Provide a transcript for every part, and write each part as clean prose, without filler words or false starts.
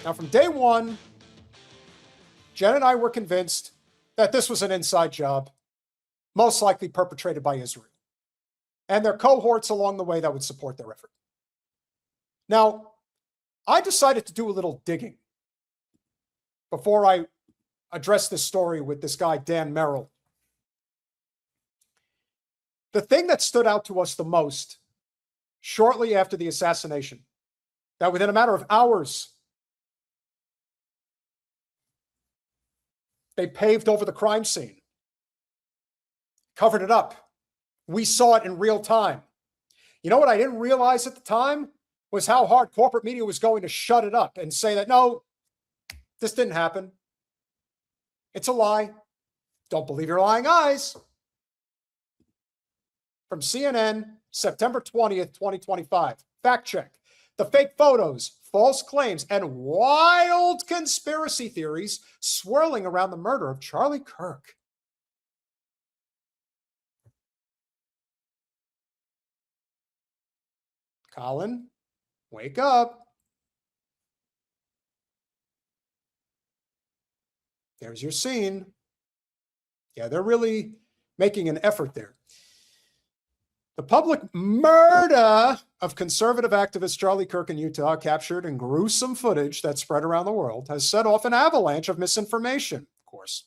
Now, from day one, Jen and I were convinced that this was an inside job, most likely perpetrated by Israel, and their cohorts along the way that would support their effort. Now, I decided to do a little digging before I address this story with this guy, Dan Merrill. The thing that stood out to us the most shortly after the assassination, that within a matter of hours, they paved over the crime scene, covered it up. We saw it in real time. You know what I didn't realize at the time was how hard corporate media was going to shut it up and say that, no, this didn't happen. It's a lie. Don't believe your lying eyes. From CNN, September 20th, 2025. Fact check. The fake photos, false claims, and wild conspiracy theories swirling around the murder of Charlie Kirk. Colin, wake up. There's your scene. Yeah, they're really making an effort there. The public murder of conservative activist Charlie Kirk in Utah, captured in gruesome footage that spread around the world, has set off an avalanche of misinformation, of course.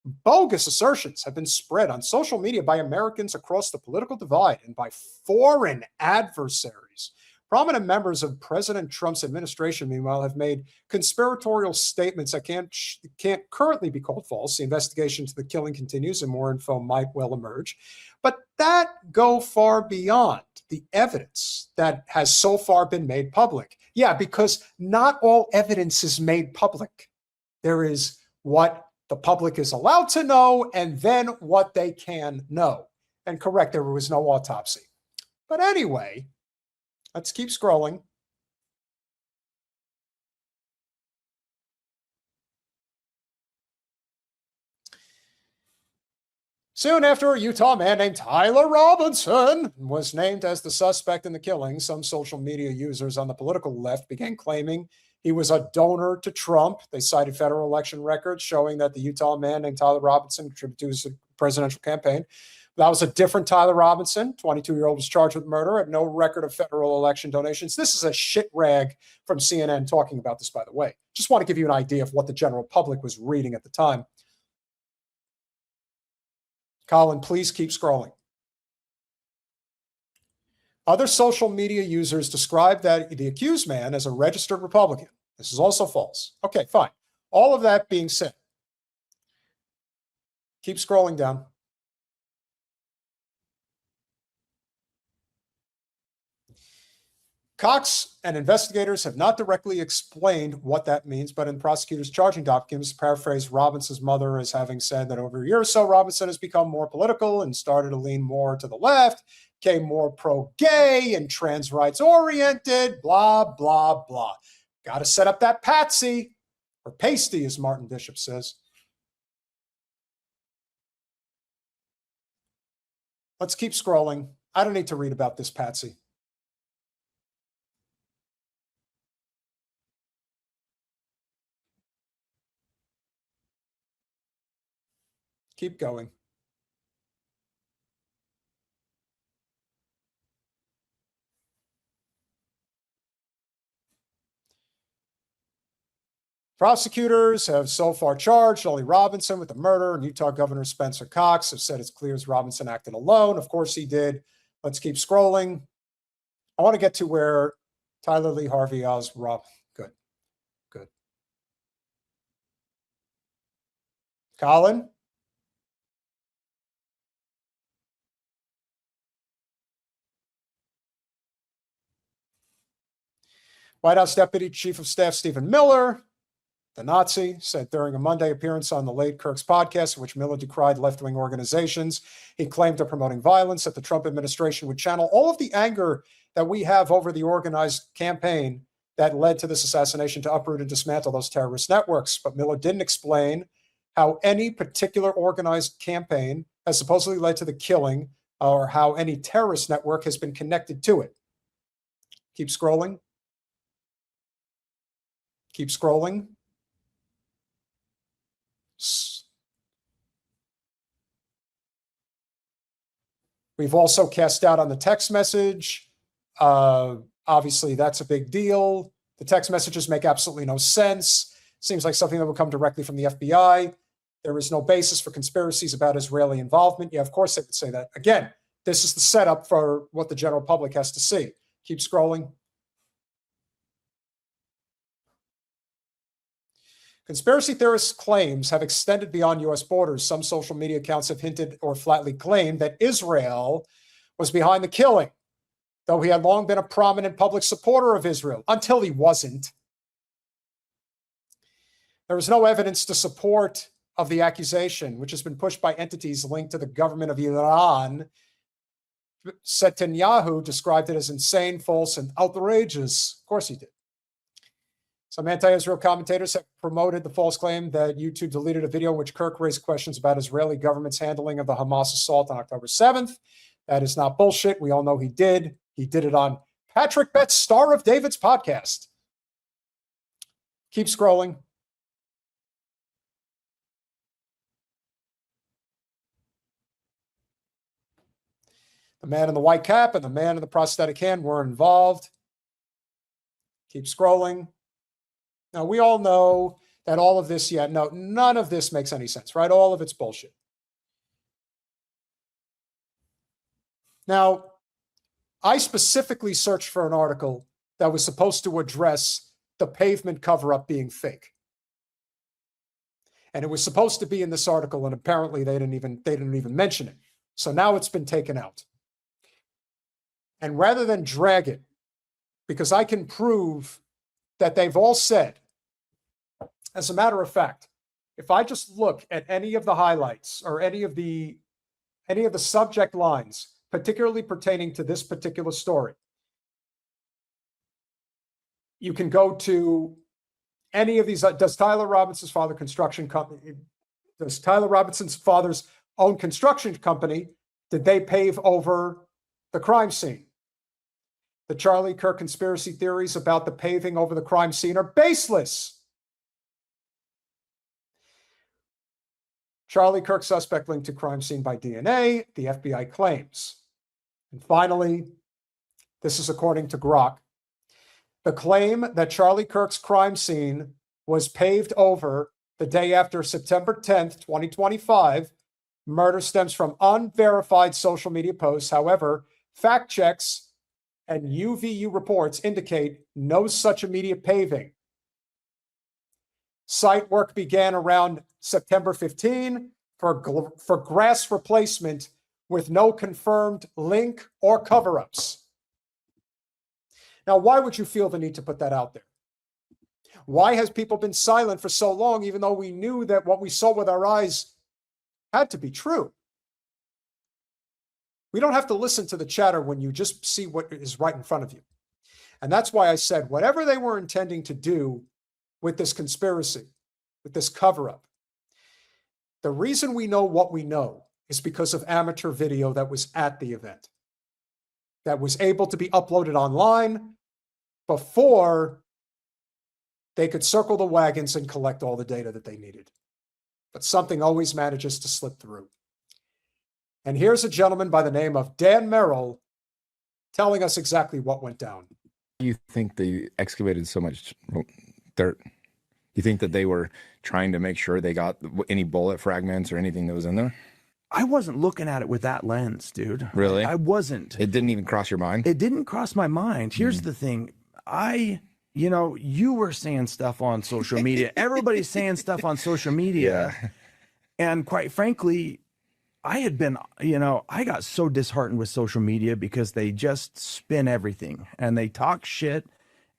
Bogus assertions have been spread on social media by Americans across the political divide and by foreign adversaries. Prominent members of President Trump's administration, meanwhile, have made conspiratorial statements that can't currently be called false. The investigation into the killing continues and more info might well emerge. But that go far beyond the evidence that has so far been made public. Yeah, because not all evidence is made public. There is what the public is allowed to know and then what they can know. And correct, there was no autopsy. But anyway, let's keep scrolling. Soon after, a Utah man named Tyler Robinson was named as the suspect in the killing. Some social media users on the political left began claiming he was a donor to Trump. They cited federal election records showing that the Utah man named Tyler Robinson contributed to his presidential campaign. That was a different Tyler Robinson. 22-year-old was charged with murder, had no record of federal election donations. This is a shit rag from CNN talking about this, by the way. Just want to give you an idea of what the general public was reading at the time. Colin, please keep scrolling. Other social media users described that the accused man as a registered Republican. This is also false. Okay, fine. All of that being said, keep scrolling down. Cox and investigators have not directly explained what that means, but in prosecutors' charging documents, paraphrase Robinson's mother as having said that over a year or so, Robinson has become more political and started to lean more to the left, became more pro-gay and trans rights oriented, blah, blah, blah. Got to set up that patsy, or pasty, as Martin Bishop says. Let's keep scrolling. I don't need to read about this patsy. Keep going. Prosecutors have so far charged only Robinson with the murder, and Utah Governor Spencer Cox have said it's clear as Robinson acted alone. Of course he did. Let's keep scrolling. I want to get to where Tyler Lee Harvey Oswald. Good. Colin? White House Deputy Chief of Staff Stephen Miller, the Nazi, said during a Monday appearance on the late Kirk's podcast, in which Miller decried left-wing organizations, he claimed they're promoting violence, that the Trump administration would channel all of the anger that we have over the organized campaign that led to this assassination to uproot and dismantle those terrorist networks. But Miller didn't explain how any particular organized campaign has supposedly led to the killing or how any terrorist network has been connected to it. Keep scrolling. Keep scrolling. We've also cast doubt on the text message. Obviously, that's a big deal. The text messages make absolutely no sense. Seems like something that would come directly from the FBI. There is no basis for conspiracies about Israeli involvement. Yeah, of course they would say that. Again, this is the setup for what the general public has to see. Keep scrolling. Conspiracy theorists' claims have extended beyond U.S. borders. Some social media accounts have hinted or flatly claimed that Israel was behind the killing, though he had long been a prominent public supporter of Israel, until he wasn't. There is no evidence to support of the accusation, which has been pushed by entities linked to the government of Iran. Netanyahu described it as insane, false, and outrageous. Of course he did. Some anti-Israel commentators have promoted the false claim that YouTube deleted a video in which Kirk raised questions about Israeli government's handling of the Hamas assault on October 7th. That is not bullshit. We all know he did. He did it on Patrick Betts' Star of David's podcast. Keep scrolling. The man in the white cap and the man in the prosthetic hand were involved. Keep scrolling. Now, we all know that all of this, none of this makes any sense, right? All of it's bullshit. Now, I specifically searched for an article that was supposed to address the pavement cover-up being fake. And it was supposed to be in this article, and apparently they didn't even mention it. So now it's been taken out. And rather than drag it, because I can prove that they've all said, as a matter of fact, if I just look at any of the highlights or any of the subject lines, particularly pertaining to this particular story, you can go to any of these. Does Tyler Robinson's father's own construction company, did they pave over the crime scene? The Charlie Kirk conspiracy theories about the paving over the crime scene are baseless. Charlie Kirk suspect linked to crime scene by DNA, the FBI claims. And finally, this is according to Grok. The claim that Charlie Kirk's crime scene was paved over the day after September 10th, 2025, murder stems from unverified social media posts. However, fact checks and UVU reports indicate no such immediate paving. Site work began around September 15 for grass replacement with no confirmed link or cover-ups. Now, why would you feel the need to put that out there? Why has people been silent for so long, even though we knew that what we saw with our eyes had to be true? We don't have to listen to the chatter when you just see what is right in front of you. And that's why I said, whatever they were intending to do with this conspiracy, with this cover-up, the reason we know what we know is because of amateur video that was at the event, that was able to be uploaded online before they could circle the wagons and collect all the data that they needed. But something always manages to slip through. And here's a gentleman by the name of Dan Merrill telling us exactly what went down. You think they excavated so much dirt? You think that they were trying to make sure they got any bullet fragments or anything that was in there? I wasn't looking at it with that lens, dude. Really? I wasn't. It didn't even cross your mind? It didn't cross my mind. Here's the thing. You were saying stuff on social media. Everybody's saying stuff on social media. Yeah. And quite frankly, I had been, I got so disheartened with social media because they just spin everything and they talk shit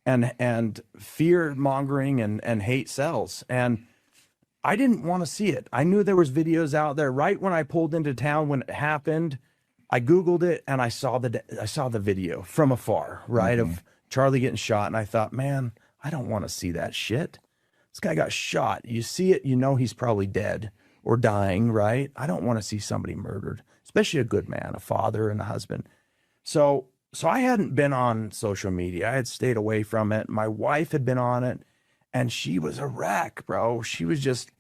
and fear mongering and hate sells. And I didn't want to see it. I knew there was videos out there. Right when I pulled into town when it happened, I Googled it and I saw the video from afar, right, of Charlie getting shot. And I thought, man, I don't want to see that shit. This guy got shot. You see it, you know he's probably dead or dying, right? I don't want to see somebody murdered, especially a good man, a father and a husband. So I hadn't been on social media. I had stayed away from it. My wife had been on it. and she was a wreck, bro. She was just,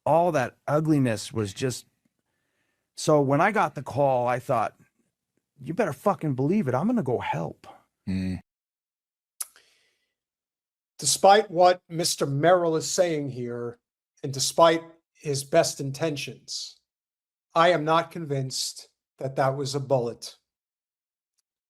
all that ugliness was just. So when I got the call, I thought, you better fucking believe it. I'm going to go help. Mm. Despite what Mr. Merrill is saying here, and despite his best intentions, I am not convinced that that was a bullet.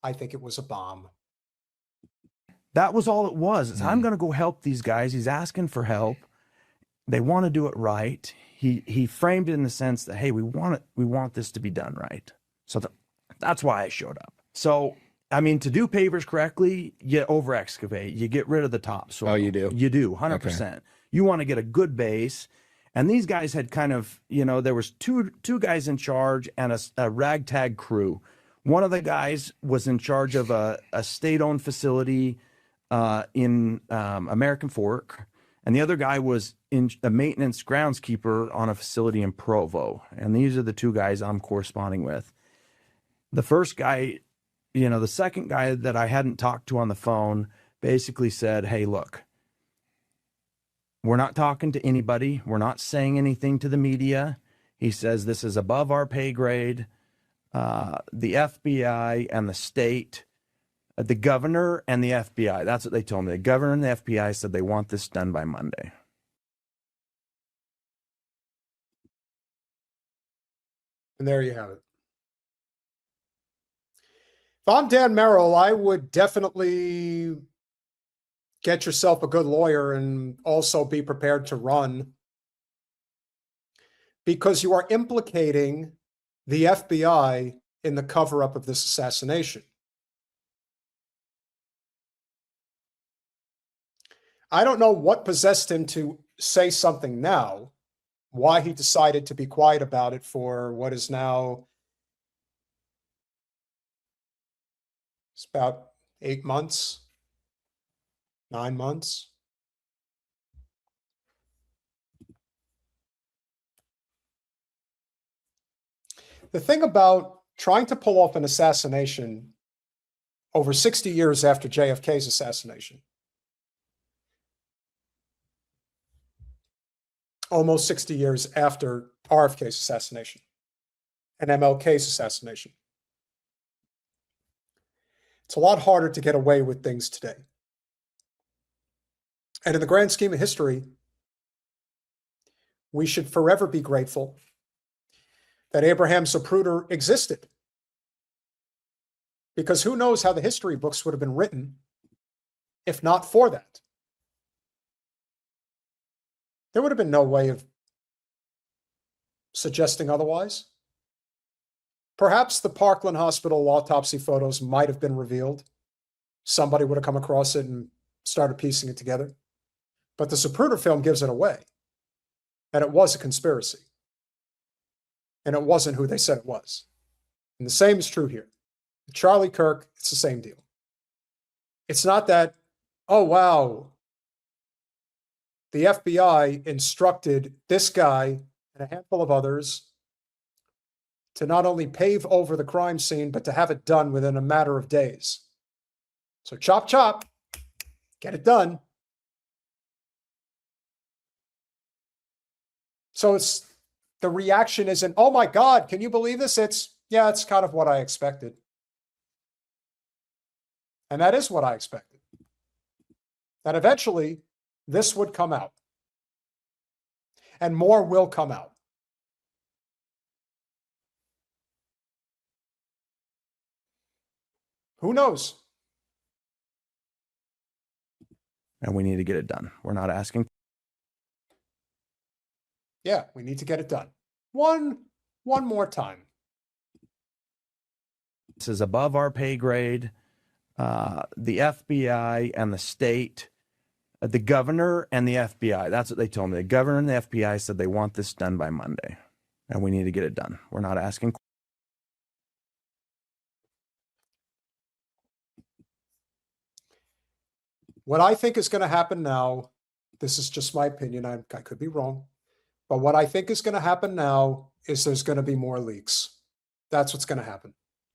I think it was a bomb. That was all it was. Is I'm going to go help these guys. He's asking for help. They want to do it right. He framed it in the sense that, hey, we want this to be done right. So that's why I showed up. So, I mean, to do pavers correctly, you over excavate, you get rid of the topsoil. Oh, you do? You do, 100%. Okay. You want to get a good base. And these guys had kind of, there was two guys in charge and a ragtag crew. One of the guys was in charge of a state-owned facility in American Fork, and the other guy was in a maintenance groundskeeper on a facility in Provo. And these are the two guys I'm corresponding with. The first guy, the second guy that I hadn't talked to on the phone basically said, hey, look, we're not talking to anybody. We're not saying anything to the media. He says this is above our pay grade. The FBI and the state, the governor and the FBI, that's what they told me. The governor and the FBI said they want this done by Monday. And there you have it. If I'm Dan Merrill, I would definitely get yourself a good lawyer and also be prepared to run, because you are implicating the FBI in the cover-up of this assassination. I don't know what possessed him to say something now, why he decided to be quiet about it for what is now, it's about 8 months, 9 months. The thing about trying to pull off an assassination over 60 years after JFK's assassination, almost 60 years after RFK's assassination and MLK's assassination, it's a lot harder to get away with things today. And in the grand scheme of history, we should forever be grateful that Abraham Zapruder existed. Because who knows how the history books would have been written if not for that. There would have been no way of suggesting otherwise. Perhaps the Parkland Hospital autopsy photos might have been revealed. Somebody would have come across it and started piecing it together. But the Zapruder film gives it away. And it was a conspiracy. And it wasn't who they said it was. And the same is true here. With Charlie Kirk, it's the same deal. It's not that, oh, wow, the FBI instructed this guy and a handful of others to not only pave over the crime scene, but to have it done within a matter of days. So chop, chop, get it done. So it's, the reaction isn't, oh my God, can you believe this? It's, yeah, it's kind of what I expected. And that is what I expected. That eventually this would come out. And more will come out. Who knows? And we need to get it done. We're not asking. Yeah, we need to get it done. One more time. This is above our pay grade. The FBI and the state, the governor and the FBI, that's what they told me. The governor and the FBI said they want this done by Monday. And we need to get it done. We're not asking. What I think is going to happen now, this is just my opinion, I could be wrong, but what I think is going to happen now is there's going to be more leaks. That's what's going to happen.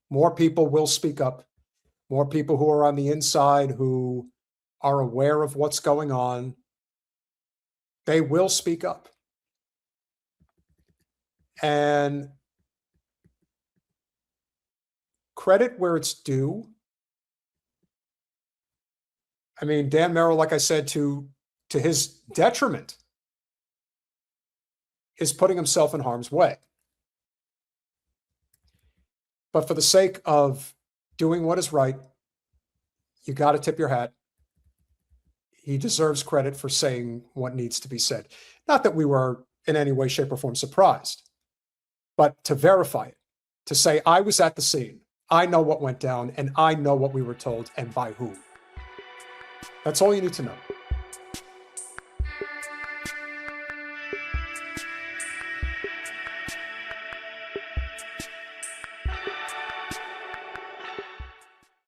More people will speak up. More people who are on the inside who are aware of what's going on They will speak up. And credit where it's due. I mean, Dan Merrill, like I said, to his detriment, is putting himself in harm's way. But for the sake of doing what is right, you got to tip your hat. He deserves credit for saying what needs to be said. Not that we were in any way, shape, or form surprised, but to verify it, to say, I was at the scene, I know what went down, and I know what we were told and by whom. That's all you need to know.